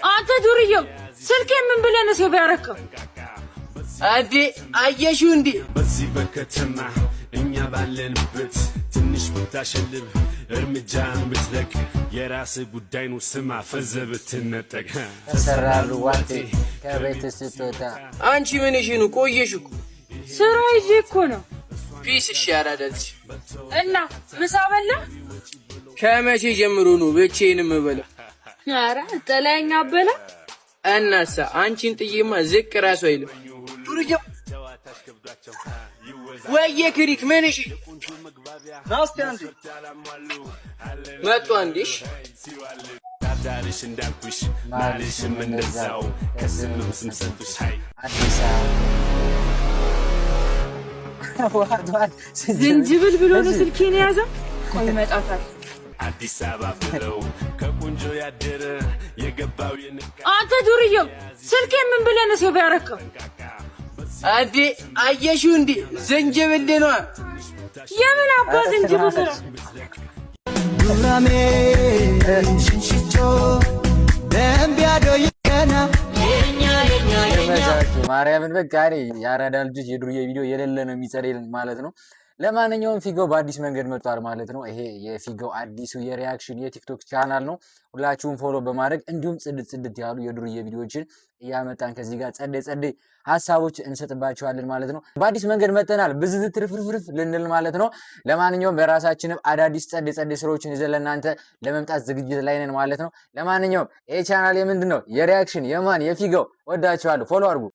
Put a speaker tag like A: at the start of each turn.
A: አንተ ዱርዬው ስልኬ ምን ብለህ ነው ሴቭ ያደረከው?
B: አዲ አየሽው እንዴ?
C: በዚህ በከተማ እኛ ባለንበት ትንሽ ብታሸልብ እርምጃን ብትለቅ የራስ ጉዳይ ነው። ስማ ፈዘ ብትነጠቅ
D: ተሰራሉ ዋንቴ ከቤት ስትወጣ
B: አንቺ ምን እሺ ነው ቆየሽ እኮ
A: ስራ ይዤ እኮ ነው።
B: ፒስ እሺ ያራዳልሽ
A: እና ምሳ በላ?
B: ከመቼ ጀምሮ ነው ብቻዬን የምበላው?
A: ኧረ ጥለኸኝ አበላ።
B: እናሳ አንቺን ጥዬማ ዝቅ ራሱ አይልም። ዱርዬው ወየ ክሪክ ምን እሺ ናስቲ አንዴ መጡ አንዴሽ
C: ዳዳሪሽ እንዳልኩሽ ማልሽም እንደዛው ከስምም ስም ሰጡሽ ሃይ
D: አዲስ አበባ
A: ዝንጅብል ብሎ ነው ስልኬን የያዘው። ቆይ ይመጣታል።
C: አዲስ አበባ ብለው ከቁንጆ ያደረ የገባው የነቃ
A: አንተ ዱርዬው ስልኬ ምን ብለህ ነው ሴቭ ያደረከው?
B: አዲ አየሽው እንዴ? ዝንጅብል ነው።
A: የምን አባ ዝንጅብል ነው?
E: ዱራሜ ሽንሽቾ ደምቢያዶ የና
D: ማርያምን በቃ ያራዳ ልጆች የዱርዬ ቪዲዮ የሌለ ነው የሚጸደል ማለት ነው። ለማንኛውም ፊጋው በአዲስ መንገድ መጥቷል ማለት ነው። ይሄ የፊጋው አዲሱ የሪአክሽን የቲክቶክ ቻናል ነው። ሁላችሁም ፎሎ በማድረግ እንዲሁም ጽድት ያሉ የዱርዬ ቪዲዮዎችን እያመጣን ከዚህ ጋር ጸዴ ሀሳቦች እንሰጥባቸዋለን ማለት ነው። በአዲስ መንገድ መጥተናል። ብዝዝት ትርፍርፍ ልንል ማለት ነው። ለማንኛውም በራሳችንም አዳዲስ ጸዴ ስራዎችን ይዘን ለእናንተ ለመምጣት ዝግጅት ላይ ነን ማለት ነው። ለማንኛውም ይሄ ቻናል የምንድን ነው? የሪአክሽን የማን የፊጋው። ወዳችኋለሁ። ፎሎ አድርጉ።